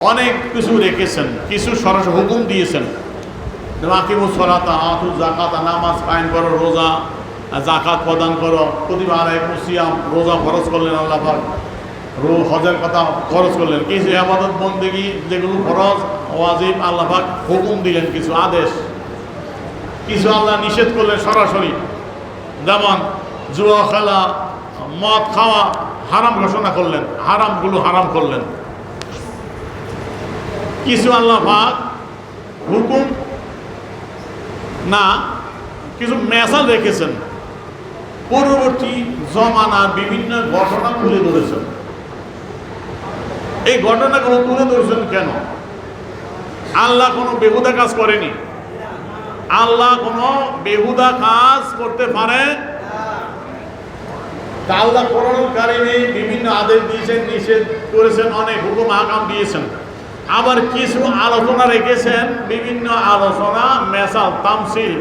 অনেক কিছু রেখেছেন, কিছু সরাসরি হুকুম দিয়েছেন। আকিমুস সালাতা আতু যাকাত, নামাজ কায়েম করো, রোজা যাকাত প্রদান করো, কুতিবা আলাইকুম সিয়াম, রোজা ফরজ করলেন আল্লাহ পাক, হজের কথা ফরজ করলেন। কিছু ইবাদত বন্দেগী যেগুলো ফরজ ওয়াজিব আল্লাহ পাক হুকুম দিলেন, কিছু আদেশ। কিছু আল্লাহ নিষেধ করলেন সরাসরি, যেমন জুয়া খেলা, মদ খাওয়া হারাম ঘোষণা করলেন, হারামগুলো হারাম করলেন। কিছু আল্লাহ পাক হুকুম না, কিছু মেসাল রেখেছেন, পূর্ববর্তী জমানার বিভিন্ন ঘটনা তুলে ধরেছেন। এই ঘটনাগুলো তুলে ধরেছেন কেন? আল্লাহ কোনো বেহুদা কাজ করেনি। আল্লাহ কোনো বেহুদা কাজ করতে পারে। আল্লাহ কোরআনুল কারীমে বিভিন্ন আদেশ দিয়েছেন, নিষেধ করেছেন, অনেক হুকুম আহকাম দিয়েছেন। আবার কিছু আলোচনা রেখেছেন, বিভিন্ন আলোচনা মেসাল তামসিল,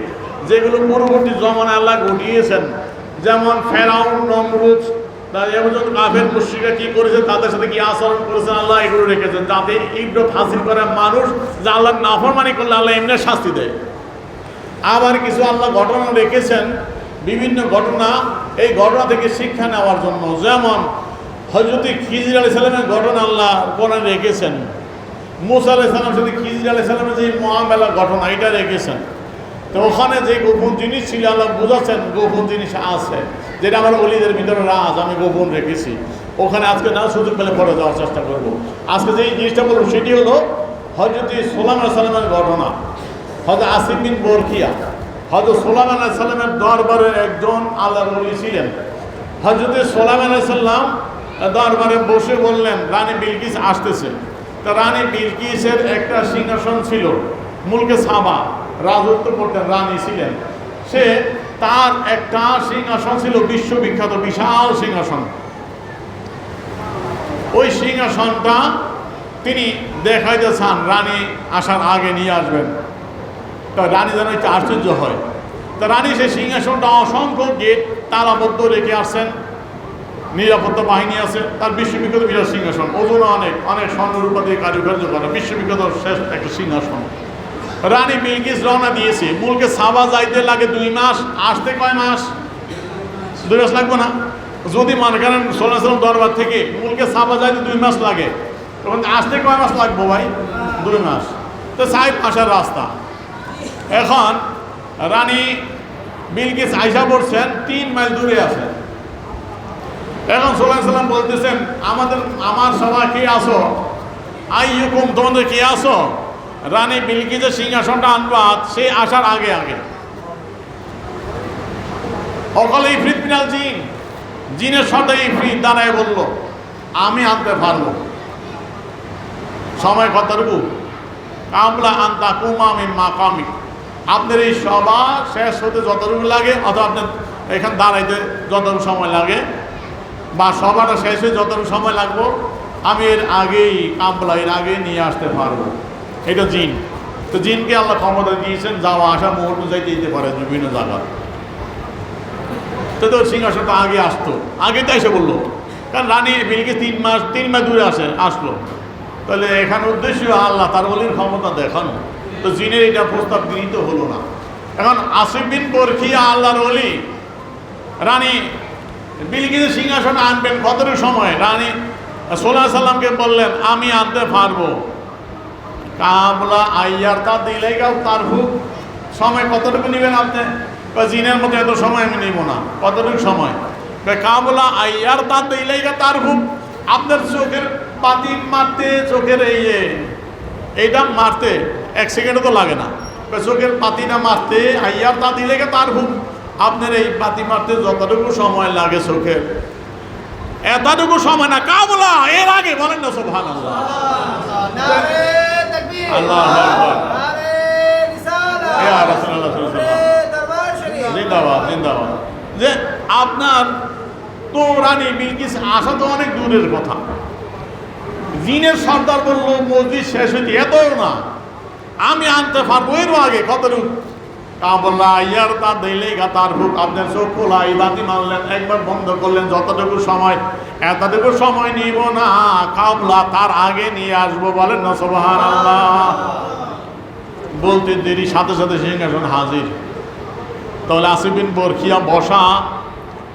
যেগুলো পরবর্তী জমানায় আল্লাহ ঘটিয়েছেন। যেমন ফেরাউন, নমরুদ, কাফের মুশরিকরা কি করেছে, তাদের সাথে কি আচরণ করেছেন, আল্লাহ এগুলো রেখেছেন, যাতে ইবরত হাসিল করে মানুষ যে আল্লাহ নাফরমানি করলে আল্লাহ এমনি শাস্তি দেয়। আবার কিছু আল্লাহ ঘটনা রেখেছেন, বিভিন্ন ঘটনা, এই ঘটনা থেকে শিক্ষা নেওয়ার জন্য। যেমন হযরত খিজির আলাইহিস সালামের ঘটনা আল্লাহ কোরআনে রেখেছেন। মুসা আলাইহিস সালামের সাথে খিজির আলাইহিস সালামের যে মুআমালার ঘটনা, এটা রেখেছেন। তো ওখানে যে গোপন জিনিস ছিল আল্লাহ বুঝাচ্ছেন, গোপন জিনিস আছে, যেটা আমার ওলিদের ভিতরে রাজ, আমি গোপন রেখেছি। ওখানে আজকে না সুযোগ পেলে পড়ে যাওয়ার চেষ্টা করব। আজকে যে জিনিসটা বলবো সেটি হলো হযরত সুলাইমান আলাইহিস সালামের ঘটনা। হযরত আসিম বিন বরকিয়া হযরত সুলাইমান আলাইহিস সালামের দরবারের একজন আল্লাহর ওলি ছিলেন। হযরত সুলাইমান আলাইহিস সালাম দরবারে বসে বললেন, রানী বিলকিস আসতেছে। তা রানী বিলকিসের একটা সিংহাসন ছিল, মুলকে সাবা, রাজত্ব করতেন, রানী ছিলেন। সে তার একটা সিংহাসন ছিল, বিশ্ববিখ্যাত বিশাল সিংহাসন। ওই সিংহাসনটা তিনি দেখাইতে চান, রানী আসার আগে নিয়ে আসবেন। তা রানী যেন একটু আশ্চর্য হয়। তা রানী সেই সিংহাসনটা অসংখ্য গেট তালাবদ্ধ রেখে আসছেন, নিরাপত্তা বাহিনী আছে। তার বিশ্ববিখ্যাত বিরাট সিংহাসন, ওজন অনেক, অনেক স্বর্ণরূপা দিয়ে কারুকার্য করা, বিশ্ববিখ্যাত শেষ একটা সিংহাসন। রানী বিলকিস রওনা দিয়েছে। মুলকে সাবা যাইতে লাগে 2 মাস, আসতে কয় মাস? 2 মাস লাগবে না? যদি মনে করেন সুলাইমান সালাম দরবার থেকে মুলকে সাবা যাইতে 2 মাস লাগে, তখন আসতে কয় মাস লাগবো ভাই? 2 মাস। তো 4 মাসের রাস্তা। এখন রানী বিলকিস আইসা পড়ছেন, 3 মাইল দূরে আছে। এখন সুলাইমান সালাম বলতেছেন, আমার সবাই কে আসো, আইয়ুকুম, তোমাদের কে আসো? রানী বিলকিসের সিংহাসনটা আনবা, সে আসার আগে আগে অকালে ইফরিত মিনাল জিন, জিনের সাথে ইফরিত দাঁড়ায় বলল, আমি আনতে পারবো। সময় কতটুকু? কামলা আনতা কুমা মিন মাকামি, আপনার এই সভা শেষ হতে যতটুকু লাগে, অথবা আপনার এখানে দাঁড়াইতে যতটুকু সময় লাগে, বা সভাটা শেষ হয়ে যতটুকু সময় লাগবো, আমি এর আগেই কামলা, এর আগে নিয়ে আসতে পারবো। এটা জিন। তো জিনকে আল্লাহ ক্ষমতা দিয়েছেন, যাওয়া আসা মুহূর্ত যাইতে যেতে পারে বিভিন্ন জায়গায়। তো সিংহাসনটা আগে আসতো, আগে তো এসে বললো, কারণ রানী বিলকিস 3 মাস দূরে আসলো। তাহলে এখানে উদ্দেশ্য আল্লাহ তার ওলির ক্ষমতা দেখানো। তো জিনের এটা প্রস্তাব গৃহীত হলো না। এখন আসিম বিন বরকিয়া আল্লাহর ওলি, রানী বিলকিসের সিংহাসন আনবেন কতটুকু সময়? রানী সুলাইমান সালামকে বললেন, আমি আনতে পারবো। কামলা আইয়ার তা দিলে গাও তার হুক, সময় কতটুকু নেবেন আপনি? জিনের মতো এত সময় আমি নেব না। কতটুকু সময়? কামলা আইয়ার তা দিলে গা তার হুক, আপনার চোখের পাতি মারতে, চোখের এইটা মারতে 1 সেকেন্ডও তো লাগে না। চোখের পাতিটা মারতে আইয়ার তা দিলে গা তার হুক, আপনার এই পাতি মারতে যতটুকু সময় লাগে চোখের, এতটুকু সময় না। কামলা এর আগে বলেন না সুবহানাল্লাহ, আল্লাহু আকবার, ইয়া রাসূলুল্লাহ সাল্লাল্লাহু আলাইহি ওয়াসাল্লাম, জিন্দাবাদ জিন্দাবাদ। যে আপনার তো রানী বিলকিস আসা তো অনেক দূরের কথা। জিনের সর্দার বলল, মসজিদ শেষ হইতে এতও না, আমি আনতে পারবো এরও আগে। কতটুকু? কাবলা ইয়ার তা দিলেই তার হুক আপনার চোখ খোলা এই বাতি মারলেন, একবার বন্ধ করলেন, যতটুকু সময় এতটুকু সময় নিব না, কাবলা তার আগে নিয়ে আসবো। বলেন না সুবহানাল্লাহ। বলতে দেরি সাথে সাথে সিংহাসন হাজির। তাহলে আসিফ বিন বরখিয়া বসা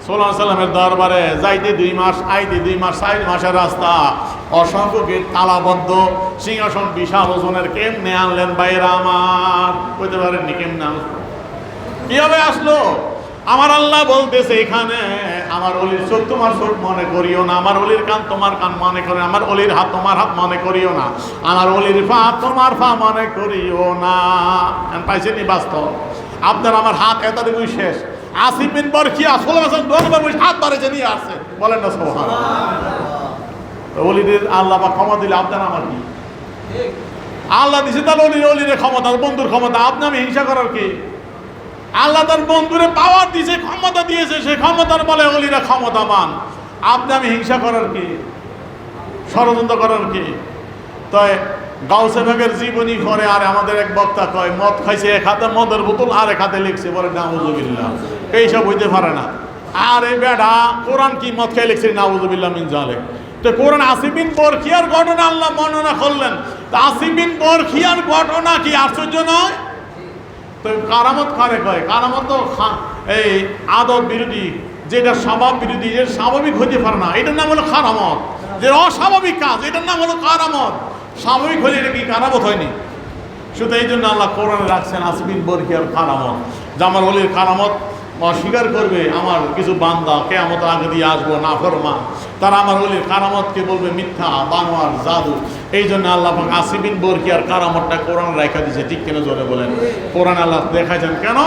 সাল্লাল্লাহু আলাইহি সাল্লামের দরবারে, যাইতে 2 মাস, আইতে 2 মাস, 4 মাসের রাস্তা, অসংখ্য গেট তালাবদ্ধ, সিংহাসন বিশাল ওজনের। কেমনে আনলেন বাইরা আমার? কইতে পারেননি কেমনে আসলো, কিভাবে আসলো? আমার আল্লাহ বলতেছে এখানে, আমার অলির চোখ তোমার চোখ মনে করিও না, আমার অলির কান তোমার কান মনে করিও না, আমার অলির হাত তোমার হাত মনে করিও না, আমার অলির পা তোমার পা মনে করিও না। পাইছেনি বাস্তব? আপনার আমার হাত এতটুকুই শেষ। আসিফ বিন বরখিয়া হাত ধরেছে নিয়ে আসছে। বলেন না সুবহানাল্লাহ। অলিদের আল্লাহ বা ক্ষমা দিলে আপনার আমার কি? আল্লাহ দিছে তার অলির ক্ষমতা, বন্ধুর ক্ষমতা। আপনি আমি হিংসা করার কি? আল্লাহ তার বন্ধুরে পাওয়ার দিয়েছে, ক্ষমতা দিয়েছে, সেই ক্ষমতার বলে অলিরা ক্ষমতাবান। আপনি আমি হিংসা করার কি, ষড়যন্ত্র করার কি? তাই গাউসে বাগের জীবনী করে আর আমাদের এক বক্তা কয় মদ খাইছে, এক হাতে মদের বোতল আর এক হাতে লিখছে। বলে নাউযুবিল্লাহ, এইসব হইতে পারে না। আর এই বেড়া কোরআন কি মদ খাই লিখছে? নাউযুবিল্লাহ মিন যালিক। তো কোরআন আসিফ বিন বরখিয়ার ঘটনা আল্লাহ বর্ণনা করলেন। তো আসিফ বিন বরখিয়ার ঘটনা কি আশ্চর্য নয়? তো কারামত কারে কয়? কারামত তো এই আদব বিরোধী, যেটা স্বভাব বিরোধী, যে স্বাভাবিক হইতে পারে না, এটার নাম হলো কারামত। যে অস্বাভাবিক কাজ, এটার নাম হলো কারামত। স্বাভাবিক হলে এটা কি কারামত হয়নি? শুধু এই জন্য আল্লাহ কোরআনে রাখছেন আসিফ বিন বরখিয়ার কারামত। জামাল ওলির কারামত অস্বীকার করবে আমার কিছু বান্দা, কিয়ামতের আগে দিয়ে আসবো নাফরমান, তারা আমার ওলির কারামতকে বলবে মিথ্যা, বানোয়ার, জাদু। এই জন্য আল্লাহ পাক আসিফ বিন বরখিয়ার কারামতটা কোরআন রাখা দিয়েছে। ঠিক কেন জোরে বলেন? কোরআন আল্লাহ দেখাইছেন কেন?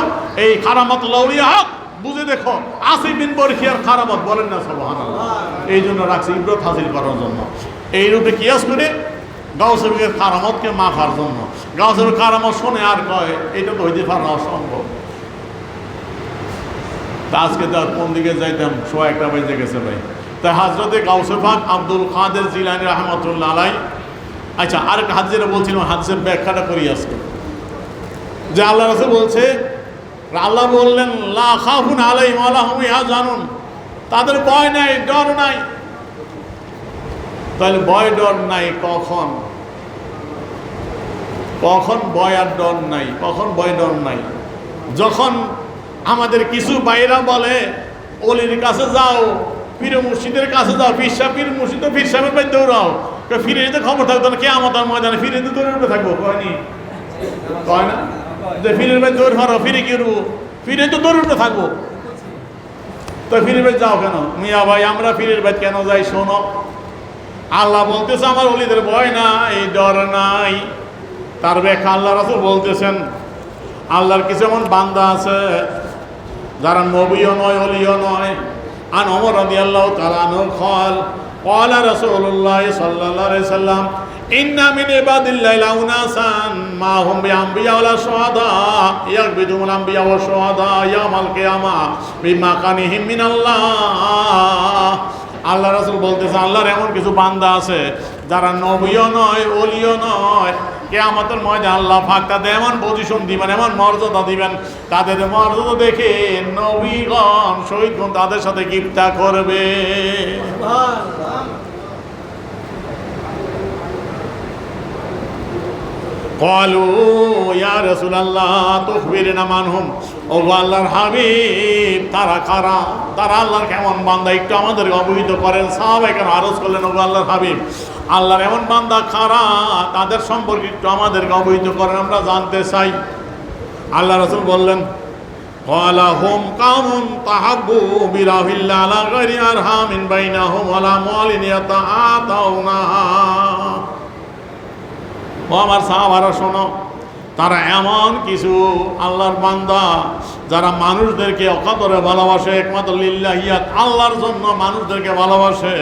এই কারামত লাউলিয়া বুঝে দেখো, আসিফ বিন বরখিয়ার কারামত। বলেন না সুবহানাল্লাহ। এই জন্য রাখছে ইবরত হাসিল করার জন্য। এই রূপে কিয়াস করে গাউসে বাগের কারামতকে মাফার জন্য। গাউসের কারামত শুনে আর কয় এটা তো হইতে পারে না, অসম্ভব। তা আজকে তো আর কোন দিকে যাইতাম, 1:15 বেজে গেছে ভাই। তাই হযরতে গাউসে পাক আব্দুল কাদের জিলানী রাহমাতুল্লাহ আলাইহি, আচ্ছা আরেকটা হাদিস যেটা বলছিলাম, হাদিসের ব্যাখ্যাটা করি আজকে। যে আল্লাহ রাসূল বলছে, আল্লাহ বললেন লা খাফুন আলাইহিম ওয়া লা হুম ইয়াহজানুন, তাদের ভয় নাই, ডর নাই। তাহলে ভয় ডর নাই কখন? কখন ভয় আর ডর নাই? কখন ভয় ডর নাই? যখন আমাদের কিছু বাইরা বলে অলির কাছে যাও, পীর মুর্শিদের কাছে যাও, পীর মুর্শিদ তো পীর সাহেবের বাড়ি দৌড়াও, ফিরে যেতে খবর থাকতো না কিয়ামতের ময়দানে ফিরে যেতে দৌড়ে উঠে থাকবো। কয়নি? কয় না যে ফিরের বাড়ি দৌড় মারো, ফিরে কি রু, ফিরে তো দৌড়ে উঠে থাকবো। তো ফিরের বাড়ি যাও কেন? মিয়া ভাই আমরা ফিরের বাড়ি কেন যাই শোনো। আল্লাহ বলতেছে আমার ওলিদের ভয় নাই, ডর নাই। তার ব্যাখ্যা আল্লাহ রাসূল বলতেছেন, আল্লাহর কিছু এমন বান্দা আছে যারা নবীও নয়, ওলিও নয়। আন ওমর রাদিয়াল্লাহু তাআলা আনহু قال قال رسول الله صلى الله عليه وسلم إن من عباد الله أناسا ما هم بأنبياء ولا شهداء يقبضهم الأنبياء والشهداء يوم القيامة بمكانهم من الله। আল্লাহ রাসূল বলতেছে আল্লাহর এমন কিছু বান্দা আছে যারা নবীও নয়, ওলিও নয়। কিয়ামতের ময়দানে আল্লাহ পাক তাদের এমন পজিশন দিবেন, এমন মর্যাদা দিবেন, তাদের মর্যাদা দেখে নবীগণ, শহীদগণ তাদের সাথে গিফতা করবে। ক্বালু ইয়া রাসূলুল্লাহ তুখবিরনা মানহুম, ও আল্লাহর হাবিব তারা কারা? তারা আল্লাহর কেমন বান্দা একটু আমাদের অবহিত করেন। সাহাবায়ে কেন আরজ করলেন, ও আল্লাহর হাবিব আল্লাহর এমন বান্দা কারা, তাদের সম্পর্কে একটু আমাদেরকে অবহিত করেন, আমরা জানতে চাই। আল্লাহ রাসূল বললেন ক্বালা হুম কাউমুন তাহাব্বু বিরাহিল্লাহ আলা গায়রি আরহামিন বাইনাহুম ওয়ালা মালিন ইয়াতাআতাউনা। ও আমার সাহাবারা শোনো, তারা এমন কিছু আল্লাহর বান্দা যারা মানুষদেরকে অকাতরে ভালোবাসে, একমাত্র লিল্লাহিয়াত আল্লাহর জন্য মানুষদেরকে ভালোবাসে,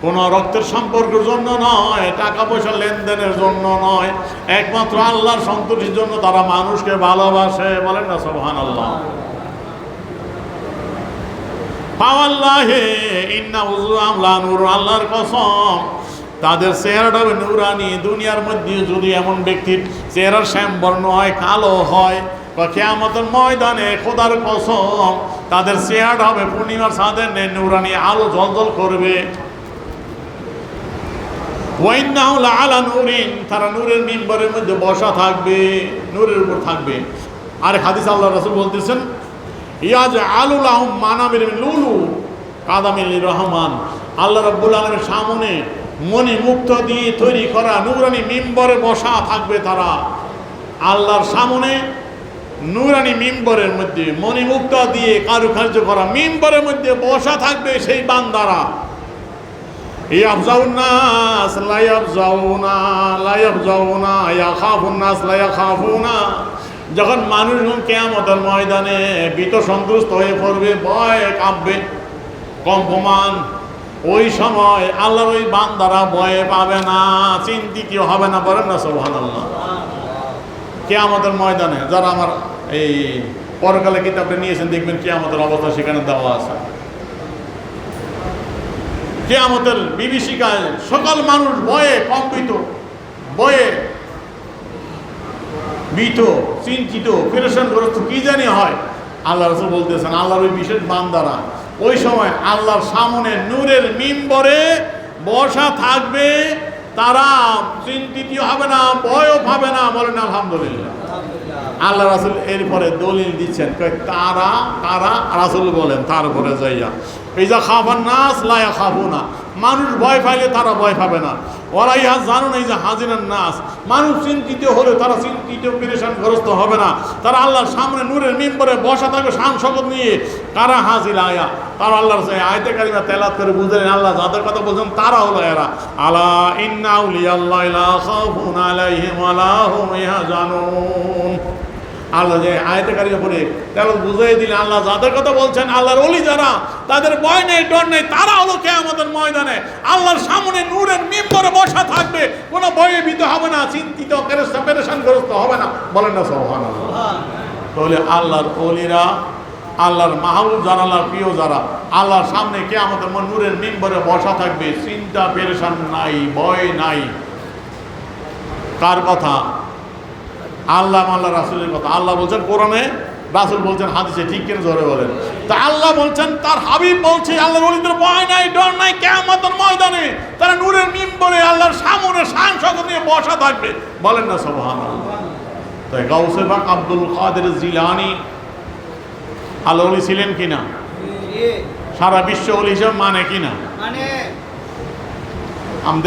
কোনো রক্তের সম্পর্কের জন্য নয়, টাকা পয়সা লেনদেনের জন্য নয়, একমাত্র আল্লাহর সন্তুষ্টির জন্য তারা মানুষকে ভালোবাসে। বলেন না সুবহানাল্লাহ। ফাওয়াল্লাহি ইন্না উযুহাম লা নূর, আল্লাহর কসম তাদের চেহারাটা নুরানি। দুনিয়ার মধ্যে যদি এমন ব্যক্তির চেহারার শ্যাম বর্ণ হয়, কালো হয়, কিয়ামতের ময়দানে খোদার কসম তাদের চেহারা হবে পূর্ণিমার চাঁদের নুরানি আলো জ্বলজ্বল করবে। ওয়াইন্নাহু লাআলা নূরিন, তারা নূরের মিম্বরের মধ্যে বসা থাকবে, নূরের উপর থাকবে। আর হাদিস আল্লাহ রাসূল বলতেছেন ইয়াজআলু লাহুম মানাবির মিন লুলু কাদামিল রহমান, আল্লাহ রাব্বুল আলামিনের সামনে মণি মুক্ত দিয়ে তৈরি করা নূরানি মিম্বরে বসা থাকবে তারা। আল্লাহর সামনে নূরানি মিম্বরের মধ্যে মণিমুক্ত দিয়ে কারুকার্য করা মিম্বরের মধ্যে বসা থাকবে সেই বান্দারা। ইয়াফজাউন নাস লা ইয়াফজাউনা লা ইয়াফজাউনা ইয়াখাফুন নাস লা ইয়াখাফুনা, যখন মানুষজন কিয়ামতের ময়দানে ভীত সন্ত্রস্ত হয়ে পড়বে, ভয়ে কাঁপবে, কম্পমান, ওই সময় আল্লাহর ওই বান্দারা ভয়ে পাবে না, চিন্তিত হবে না। বলেন না সুবহানাল্লাহ। কিয়ামতের ময়দানে যারা আমার এই পরকালে কিতাবটা নিয়েছেন দেখবেন কিয়ামতের অবস্থা সেখানে দেওয়া আছে। কিয়ামতের বিভীষিকায় সকল মানুষ ভয়ে কম্পিত, ভয়ে ভীত, চিন্তিত, পেরেশানগ্রস্ত কি জানি হয়। আল্লাহ রাসূল বলতেছেন আল্লাহর ওই বিশেষ বান্দারা ওই সময় আল্লাহর সামনে নূরের মিম্বরে বসা থাকবে, তারা চিন্তিত হবে না, ভয়ও পাবে না। বলেন আলহামদুলিল্লাহ। আল্লাহ রাসূল এরপরে দলিল দিচ্ছেন, তারা তারা রাসূল বলেন তারপরে যাইয়া ইজা খাফান নাস লা ইয়াখাফুনা, মানুষ ভয় পাইলে তারা ভয় পাবে না। ওরা ইহা জানুন এই যে হাজিরান নাস, মানুষ চিন্তিত হলে তারা চিন্তিত পেরেশানগ্রস্ত হবে না। তারা আল্লাহর সামনে নূরের মিম্বরে বসা থাকবে শান শকত নিয়ে। কারা হাজির আয়া, তারা আল্লাহর আয়াতে কারিমা তেলাওয়াত করে বুঝলেন আল্লাহ যাদের কথা বলছেন তারা হলো এরা। আলা ইন্না আউলিয়াল্লাহি লা খাউফুন আলাইহিম ওয়া লা হুম ইয়াহজানুন। আল্লাহ যে আয়াতে কারিমা পড়ে তেলাওয়াত বুঝিয়ে দিলেন আল্লাহ যাদের কথা বলছেন আল্লাহর ওলি যারা, তাদের ভয় নেই ডর নেই, তারা হলো কিয়ামতের ময়দানে আল্লাহর সামনে নূরের মিম্বরে বসা থাকবে, কোনো ভয়ে ভীত হবে না, চিন্তিত পেরেশানগ্রস্ত হবে না। বলেন না সুবহানাল্লাহ। তাহলে আল্লাহর ওলিরা, আল্লাহর মাহবুব যারা, আল্লাহর প্রিয় যারা, আল্লাহর সামনে কিয়ামতের নূরের মিম্বরে বসা থাকবে, চিন্তা পেরেশান নাই, ভয় নাই। কার কথা? আল্লাহ আল্লাহ রাসূলের কথা। আল্লাহ বলছেন কোরআনে, রাসূল বলছেন হাদিসে, ঠিক কিনা জোরে বলেন। তা আল্লাহ বলছেন, তার হাবিব বলছে আল্লাহর ওলিদের ভয় নাই ডর নাই, কিয়ামতের ময়দানে তারা নূরের মিম্বরে আল্লাহর সামনে শান শওকত নিয়ে বসা থাকবে। বলেন না সুবহানাল্লাহ। তাই গাউসে পাক আব্দুল কাদের জিলানী আল্লাহর ওলি ছিলেন কিনা? সারা বিশ্ব ওলি হিসেবে মানে কিনা? আমি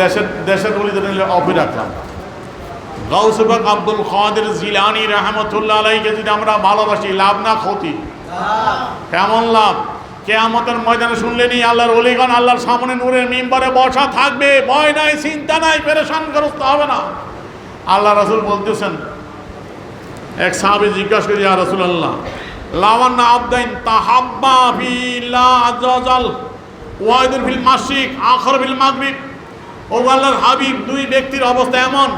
দেশের ওলিদের অফি রাখলাম। গাউসে পাক আব্দুল কাদের জিলানী রাহমাতুল্লাহ আলাইহিকে যদি আমরা ভালোবাসি, লাভ না ক্ষতি? কেমন লাভ? কিয়ামতের ময়দানে শুনলেনি আল্লাহর ওলিগণ আল্লাহর সামনে নূরের মিম্বরে বসা থাকবে, ভয় নাই, চিন্তা নাই, পেরেশানগ্রস্ত হবে না। আল্লাহ রাসূল বলতেছেন, এক সাহাবী জিজ্ঞাসা করি ইয়া রাসূলুল্লাহ লাওয়ান্না আবদাইন তাহাব্বা ফিল্লাহ আযজা ওয়াজাল ওয়াহিদুন ফিল মাশরিক আখর ফিল মাগরিব, ও আল্লাহর হাবিব দুই ব্যক্তির অবস্থা এমন,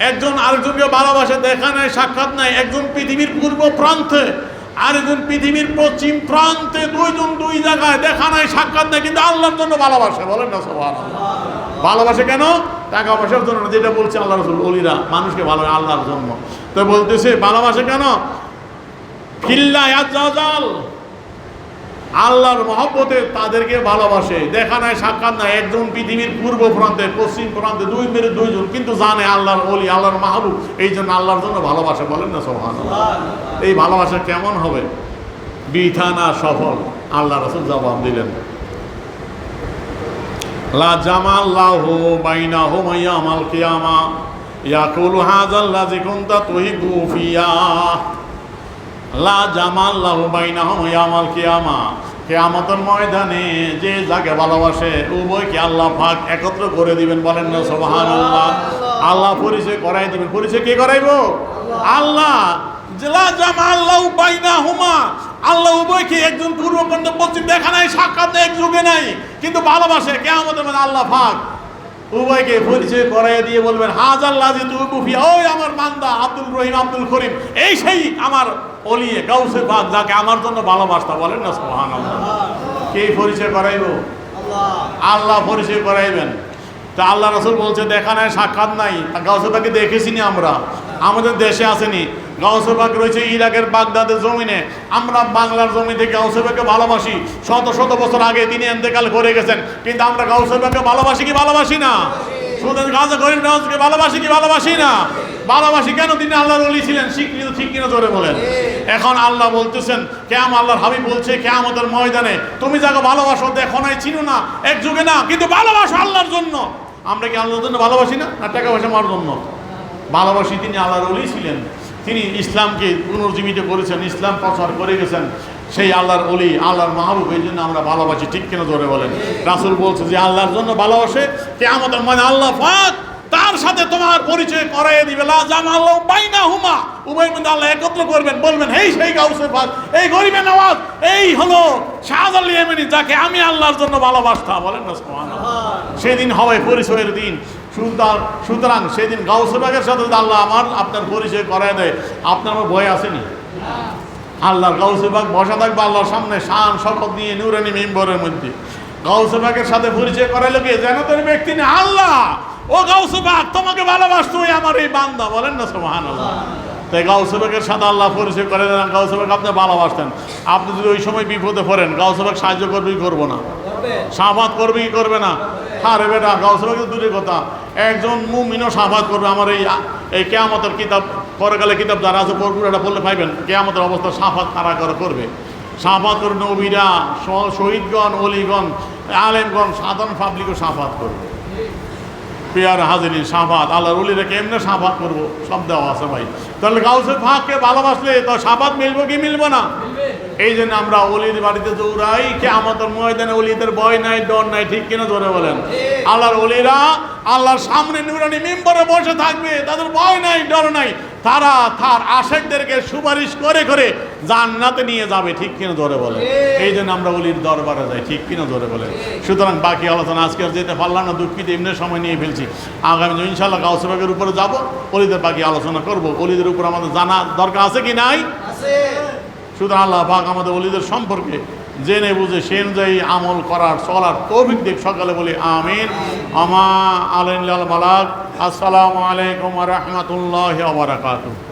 একজন আরেকজনকে ভালোবাসে, দেখা নাই, সাক্ষাৎ নাই, একজন পৃথিবীর পূর্ব প্রান্তে আরেকজন পৃথিবীর পশ্চিম প্রান্তে, দুইজন দুই জায়গায়, দেখা নাই, সাক্ষাৎ নাই, কিন্তু আল্লাহর জন্য ভালোবাসে। বলেন না সুবহানাল্লাহ। ভালোবাসে কেন? টাকা পয়সার জন্য না, যেটা বলছে আল্লাহ রাসূল, ওলিরা মানুষকে ভালোবাসে আল্লাহর জন্য। তো বলতেছে ভালোবাসে কেন? ফিল্লাহ আযজা ওয়াজাল, আল্লাহর মহব্বতে তাদেরকে ভালোবাসে, দেখা নাই, সাক্ষাৎ নাই, একজন পৃথিবীর পূর্ব প্রান্তে পশ্চিম প্রান্তে, দুইজন, কিন্তু জানে আল্লাহর ওলি, আল্লাহর মাহবুব, এই জন্য আল্লাহর জন্য ভালোবাসে। বলেন না সুবহানাল্লাহ। এই ভালোবাসা কেমন হবে? বৃথা না সফল? আল্লাহ রাসূল জবাব দিলেন, লা জামাল্লাহু বাইনাহুম ইয়াউমাল কিয়ামা ইয়াকুলু হাযাল্লাযী কুনতা তুহিব্বু ফিয়া। লা জামাল্লাহু বাইনাহুম ইয়াউমাল কিয়ামা, কিয়ামতের ময়দানে যে যাকে ভালোবাসে উভয়কে আল্লাহ পাক একত্র করে দিবেন। বলেন না সুবহানাল্লাহ। আল্লাহ পরিচয় করাই দিবেন। পরিচয় কে করাইব? আল্লাহ। লা জামাল্লাহু বাইনাহুমা, আল্লাহ উভয়কে, একজন পূর্ব প্রান্ত পশ্চিম, দেখা নাই, সাক্ষাৎ নেই, এক যুগে নাই, কিন্তু ভালোবাসে। কিয়ামতের মধ্যে আল্লাহ পাক উভয়কে পরিচয় করাই দিয়ে বলবেন হাযাল্লাযী তুহিব্বু ফিয়া, ওই আমার বান্দা আব্দুল রহিম, আব্দুল করিম, এই সেই আমার ওলি গাউসে পাক যাকে আমার জন্য ভালোবাসতা। বলেন না সুবহানাল্লাহ। কে পরিচয় করাইব? আল্লাহ পরিচয় করাইবেন। তা আল্লাহ রাসূল বলছে দেখা নাই সাক্ষাৎ নাই, গাউসে পাককে দেখেছি নি আমরা, আমাদের দেশে আসেনি। গাউসে পাক রয়েছে ইরাকের বাগদাদের জমিনে, আমরা বাংলার জমি থেকে গাউসে পাককে ভালোবাসি। শত শত বছর আগে তিনি ইন্তেকাল করে গেছেন, কিন্তু আমরা গাউসে পাককে ভালোবাসি কি ভালোবাসি না? শুধু গাজা গরিব নওয়াজকে ভালোবাসি কি ভালোবাসি না? ভালোবাসি। কেন? তিনি আল্লাহর ওলি ছিলেন, স্বীকৃত, ঠিক কিনা জোরে বলেন। এখন আল্লাহ বলতেছেন, আল্লাহর হাবিব বলছে কিয়ামতের ময়দানে তুমি যাকে ভালোবাসো দেখো নাই চিনো না এক যুগে না, কিন্তু ভালোবাসো আল্লাহর জন্য। আমরা কি আল্লাহর জন্য ভালোবাসি না, না টাকা পয়সা মার জন্য ভালোবাসি? তিনি আল্লাহর ওলি ছিলেন, তিনি ইসলামকে পুনর্জীবিত করেছেন, ইসলাম প্রচার করে গেছেন, সেই আল্লাহর ওলি, আল্লাহর মাহবুব, এই জন্য আমরা ভালোবাসি, ঠিক কিনা জোরে বলেন। রাসূল বলছে যে আল্লাহর জন্য ভালোবাসে কিয়ামতের ময়দানে আল্লাহ পাক তার সাথে তোমার পরিচয় করাইয়ে দিবে। লা জামাআল্লাহু বাইনাহুমা, উভয়ের মধ্যে আল্লাহ একত্র করবেন, বলবেন এই সেই গাউসে পাক, এই গরিবে নওয়াজ, এই হলো শাহজালাল ইয়েমেনি, যাকে আমি আল্লাহর জন্য ভালোবাসতাম। বলেন না সুবহানাল্লাহ। সেদিন হবে পরিচয়ের দিন। সুতরাং সেদিন গাউসে পাকের সাথে আল্লাহ আপনার পরিচয় করায় দেয়, আপনার ভয় আসেনি? আল্লাহর গাউসে পাক বসা থাকবে আল্লাহর সামনে শান শপথ নিয়ে নূরানি মিম্বরের মধ্যে। গাউসে পাকের সাথে পরিচয় করাইলো কি? যেন তোর ব্যক্তি না, আল্লাহ ও গাউসে পাক তোমাকে ভালোবাসতো আমার এই বান্দা। বলেন না সুবহানাল্লাহ। তাই গাউসে পাকের সাথে আল্লাহ পরিচয় করে দেন, গাউসে পাক আপনি ভালোবাসতেন। আপনি যদি ওই সময় বিপদে পড়েন, গাউসে পাক সাহায্য করবে কি করবো না? শাফাত করবে কি করবে না? আরে বেটা, গাউসে পাক তো দূরের কথা, একজন মুমিনও শাফাত করবে। আমার এই কিয়ামতের কিতাব, পরকালে কিতাব যারা আছে পুরোটা পড়লে পাইবেন, কিয়ামতের অবস্থা শাফাত কারা করবে। শাফাত করবে নবীরা, শহীদগণ, অলিগণ, আলেমগণ, সাধারণ পাবলিকও শাফাত করবে। পেয়ার হাজিরিন, শাফাত আল্লাহর ওলিরা কেমনে শাফাত করবো, সব দেওয়া আছে ভাই। তাহলে গাউসে পাককে ভালোবাসলে তো শাফাত মিলবো কি মিলবো না? এই জন্য আমরা ওলির বাড়িতে দৌড়াই, কিয়ামতের ময়দানে ওলিদের ভয় নাই, ডর নাই, ঠিক কিনা জোরে বলেন। আল্লাহর ওলিরা আল্লাহর সামনে নূরানি মিম্বরে বসে থাকবে, তাদের ভয় নাই, ডর নাই। তারা তার আশেকদেরকে সুপারিশ করে করে জান্নাতে নিয়ে যাবে, ঠিক কিনা জোরে বলেন। এই জন্য আমরা ওলির দরবারে যাই, ঠিক কিনা জোরে বলেন। সুতরাং বাকি আলোচনা আজকে আর যেতে পারলাম না, দুঃখিত, এমনি সময় নিয়ে ফেলছি। আগামী ইনশাআল্লাহ গাউসে পাকের উপরে যাব, ওলিদের বাকি আলোচনা করব। ওলিদের উপর আমাদের জানা দরকার আছে কি নাই? সুতরাং আল্লাহ পাক আমাদের ওলিদের সম্পর্কে জেনে বুঝে সে অনুযায়ী আমল করার, চলার তৌফিক দিক। সকালে বলি আমিন। আমা আলাইনাল বালাগ। আসসালামু আলাইকুম ওয়া রাহমাতুল্লাহি ওয়া বারাকাতুহু।